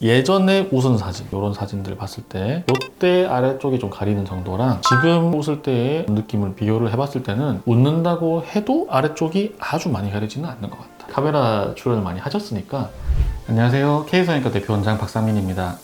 예전에 웃은 사진, 이런 사진들 봤을 때 이때 아래쪽이 좀 가리는 정도랑 지금 웃을 때의 느낌을 비교를 해봤을 때는 웃는다고 해도 아래쪽이 아주 많이 가리지는 않는 것 같다. 카메라 출연을 많이 하셨으니까. 안녕하세요, K성형외과 대표 원장 박상민입니다.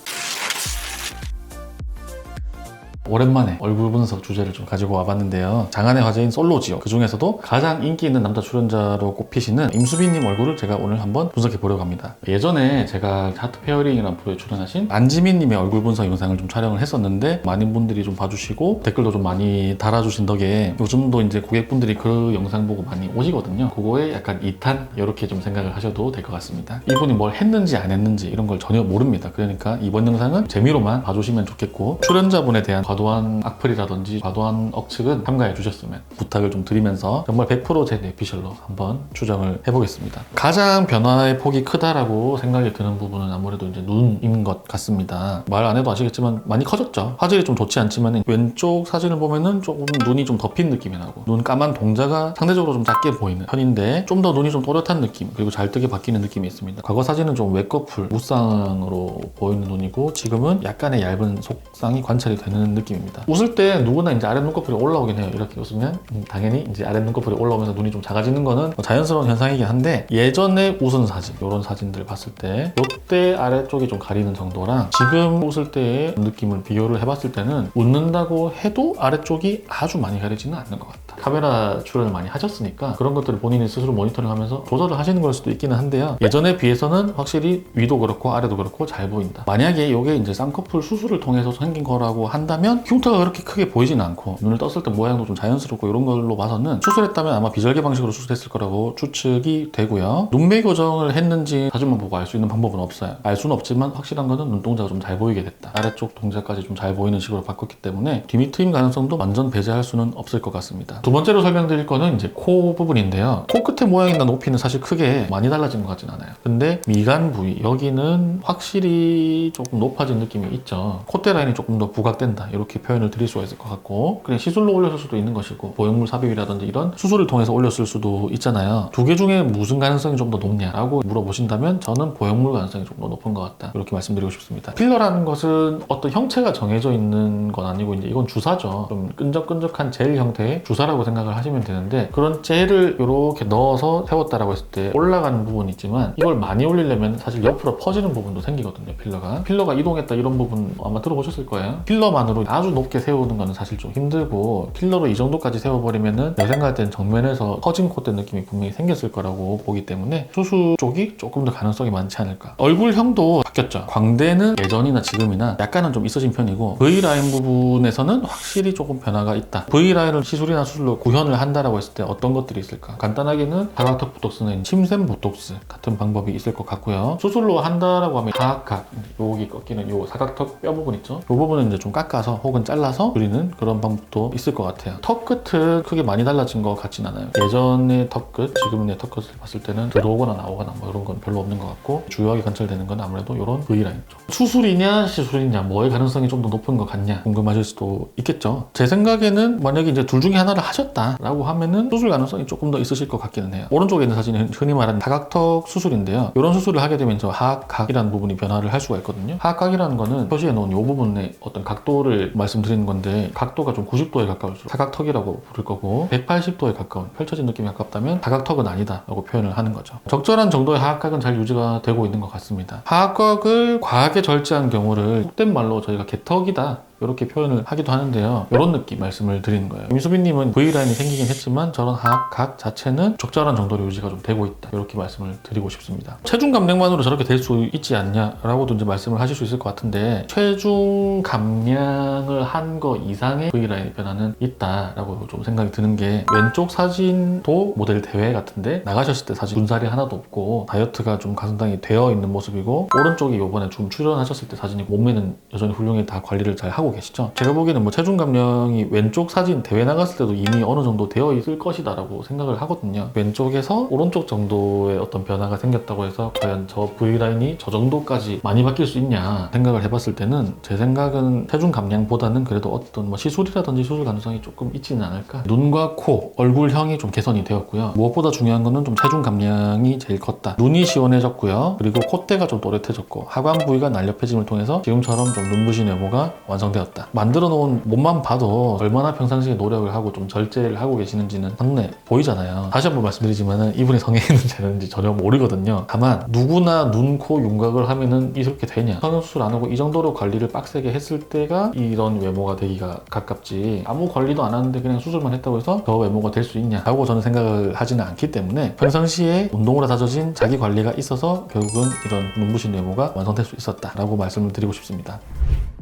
오랜만에 얼굴 분석 주제를 좀 가지고 와봤는데요. 장안의 화제인 솔로지요. 그 중에서도 가장 인기 있는 남자 출연자로 꼽히시는 임수빈님 얼굴을 제가 오늘 한번 분석해 보려고 합니다. 예전에 제가 하트 페어링이라는 프로에 출연하신 안지민님의 얼굴 분석 영상을 좀 촬영을 했었는데 많은 분들이 좀 봐주시고 댓글도 좀 많이 달아주신 덕에 요즘도 이제 고객분들이 그 영상 보고 많이 오시거든요. 그거에 약간 2탄 이렇게 좀 생각을 하셔도 될 것 같습니다. 이분이 뭘 했는지 안 했는지 이런 걸 전혀 모릅니다. 그러니까 이번 영상은 재미로만 봐주시면 좋겠고, 출연자분에 대한 과도한 악플이라든지 과도한 억측은 삼가해 주셨으면 부탁을 좀 드리면서 정말 100% 제 뇌피셜로 한번 추정을 해보겠습니다. 가장 변화의 폭이 크다라고 생각이 드는 부분은 아무래도 이제 눈인 것 같습니다. 말 안 해도 아시겠지만 많이 커졌죠. 화질이 좀 좋지 않지만 왼쪽 사진을 보면은 조금 눈이 좀 덮인 느낌이 나고 눈 까만 동자가 상대적으로 좀 작게 보이는 편인데 좀 더 눈이 좀 또렷한 느낌, 그리고 잘 뜨게 바뀌는 느낌이 있습니다. 과거 사진은 좀 외꺼풀, 무쌍으로 보이는 눈이고 지금은 약간의 얇은 속쌍이 관찰이 되는 느낌입니다. 웃을 때 누구나 이제 아랫 눈꺼풀이 올라오긴 해요. 이렇게 웃으면 당연히 이제 아랫 눈꺼풀이 올라오면서 눈이 좀 작아지는 거는 자연스러운 현상이긴 한데, 예전에 웃은 사진, 이런 사진들 봤을 때 이때 아래쪽이 좀 가리는 정도랑 지금 웃을 때의 느낌을 비교를 해봤을 때는 웃는다고 해도 아래쪽이 아주 많이 가리지는 않는 것 같다. 카메라 출연을 많이 하셨으니까 그런 것들을 본인이 스스로 모니터링하면서 조절을 하시는 걸 수도 있기는 한데요. 예전에 비해서는 확실히 위도 그렇고 아래도 그렇고 잘 보인다. 만약에 이게 이제 쌍꺼풀 수술을 통해서 생긴 거라고 한다면 흉터가 그렇게 크게 보이진 않고 눈을 떴을 때 모양도 좀 자연스럽고 이런 걸로 봐서는 수술했다면 아마 비절개 방식으로 수술했을 거라고 추측이 되고요. 눈매 교정을 했는지 사진만 보고 알 수 있는 방법은 없어요. 알 수는 없지만 확실한 거는 눈동자가 좀 잘 보이게 됐다. 아래쪽 동자까지 좀 잘 보이는 식으로 바꿨기 때문에 뒤밑 트임 가능성도 완전 배제할 수는 없을 것 같습니다. 두 번째로 설명드릴 거는 이제 코 부분인데요. 코 끝의 모양이나 높이는 사실 크게 많이 달라진 것 같진 않아요. 근데 미간 부위, 여기는 확실히 조금 높아진 느낌이 있죠. 콧대 라인이 조금 더 부각된다, 이렇게 표현을 드릴 수가 있을 것 같고, 그냥 시술로 올렸을 수도 있는 것이고 보형물 삽입이라든지 이런 수술을 통해서 올렸을 수도 있잖아요. 두 개 중에 무슨 가능성이 좀 더 높냐라고 물어보신다면 저는 보형물 가능성이 좀 더 높은 것 같다, 이렇게 말씀드리고 싶습니다. 필러라는 것은 어떤 형체가 정해져 있는 건 아니고 이제 이건 주사죠. 좀 끈적끈적한 젤 형태의 주사라고 생각을 하시면 되는데, 그런 젤을 이렇게 넣어서 세웠다라고 했을 때 올라가는 부분이 있지만 이걸 많이 올리려면 사실 옆으로 퍼지는 부분도 생기거든요. 필러가 이동했다, 이런 부분 아마 들어보셨을 거예요. 필러만으로 아주 높게 세우는 거는 사실 좀 힘들고, 필러로 이 정도까지 세워버리면은 내가 생각할 때는 정면에서 퍼진 콧대 느낌이 분명히 생겼을 거라고 보기 때문에 수술 쪽이 조금 더 가능성이 많지 않을까. 얼굴형도 바뀌었죠. 광대는 예전이나 지금이나 약간은 좀 있어진 편이고 V라인 부분에서는 확실히 조금 변화가 있다. V라인을 시술이나 수술로 구현을 한다라고 했을 때 어떤 것들이 있을까? 간단하게는 사각턱 보톡스는 침샘 보톡스 같은 방법이 있을 것 같고요. 수술로 한다라고 하면 사각각, 여기 꺾이는 요 사각턱 뼈 부분 있죠? 이 부분은 이제 좀 깎아서 혹은 잘라서 그리는 그런 방법도 있을 것 같아요. 턱 끝은 크게 많이 달라진 것 같진 않아요. 예전의 턱 끝, 지금의 턱 끝을 봤을 때는 들어오거나 나오거나 뭐 이런 건 별로 없는 것 같고, 주요하게 관찰되는 건 아무래도 이런 V라인 쪽. 수술이냐 시술이냐, 뭐의 가능성이 좀 더 높은 것 같냐 궁금하실 수도 있겠죠. 제 생각에는 만약에 이제 둘 중에 하나를 하셨다라고 하면은 수술 가능성이 조금 더 있으실 것 같기는 해요. 오른쪽에 있는 사진은 흔히 말하는 사각턱 수술인데요. 이런 수술을 하게 되면 저 하악각이라는 부분이 변화를 할 수가 있거든요. 하악각이라는 거는 표시해 놓은 이 부분의 어떤 각도를 말씀드리는 건데, 각도가 좀 90도에 가까울수록 사각턱이라고 부를 거고 180도에 가까운 펼쳐진 느낌이 가깝다면 사각턱은 아니다 라고 표현을 하는 거죠. 적절한 정도의 하악각은 잘 유지가 되고 있는 것 같습니다. 하악각을 과하게 절제한 경우를 속된 말로 저희가 개턱이다 이렇게 표현을 하기도 하는데요. 이런 느낌 말씀을 드리는 거예요. 임수빈님은 V라인이 생기긴 했지만 저런 하악각 자체는 적절한 정도로 유지가 좀 되고 있다, 이렇게 말씀을 드리고 싶습니다. 체중 감량만으로 저렇게 될 수 있지 않냐라고도 이제 말씀을 하실 수 있을 것 같은데, 체중 감량을 한 거 이상의 V라인 변화는 있다라고 좀 생각이 드는 게, 왼쪽 사진도 모델 대회 같은데 나가셨을 때 사진 군살이 하나도 없고 다이어트가 좀 가슴당이 되어 있는 모습이고, 오른쪽이 이번에 좀 출연하셨을 때 사진이 몸매는 여전히 훌륭히 다 관리를 잘 하고 계시죠. 제가 보기에는 뭐 체중 감량이 왼쪽 사진 대회 나갔을 때도 이미 어느 정도 되어 있을 것이다라고 생각을 하거든요. 왼쪽에서 오른쪽 정도의 어떤 변화가 생겼다고 해서 과연 저 V라인이 저 정도까지 많이 바뀔 수 있냐 생각을 해봤을 때는 제 생각은 체중 감량보다는 그래도 어떤 뭐 시술이라든지 수술 가능성이 조금 있지는 않을까. 눈과 코, 얼굴형이 좀 개선이 되었고요. 무엇보다 중요한 거는 좀 체중 감량이 제일 컸다. 눈이 시원해졌고요. 그리고 콧대가 좀 또렷해졌고 하관 부위가 날렵해짐을 통해서 지금처럼 좀 눈부신 외모가 완성되었다. 만들어 놓은 몸만 봐도 얼마나 평상시에 노력을 하고 좀 절제를 하고 계시는지는 한눈에 보이잖아요. 다시 한번 말씀드리지만 이분이 성형했는지 안 했는지 전혀 모르거든요. 다만 누구나 눈, 코 윤곽을 하면은 이렇게 되냐. 성형수술 안 하고 이 정도로 관리를 빡세게 했을 때가 이런 외모가 되기가 가깝지, 아무 관리도 안 하는데 그냥 수술만 했다고 해서 저 외모가 될 수 있냐 라고 저는 생각을 하지는 않기 때문에 평상시에 운동으로 다져진 자기 관리가 있어서 결국은 이런 눈부신 외모가 완성될 수 있었다 라고 말씀을 드리고 싶습니다.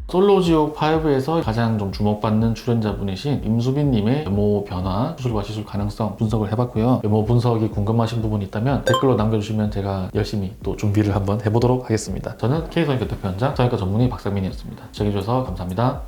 솔로지옥 5에서 가장 좀 주목받는 출연자분이신 임수빈님의 외모 변화, 수술과 시술 가능성 분석을 해봤고요. 외모 분석이 궁금하신 부분이 있다면 댓글로 남겨주시면 제가 열심히 또 준비를 한번 해보도록 하겠습니다. 저는 K성형외과 대표원장, 성형외과 전문의 박상민이었습니다. 시청해주셔서 감사합니다.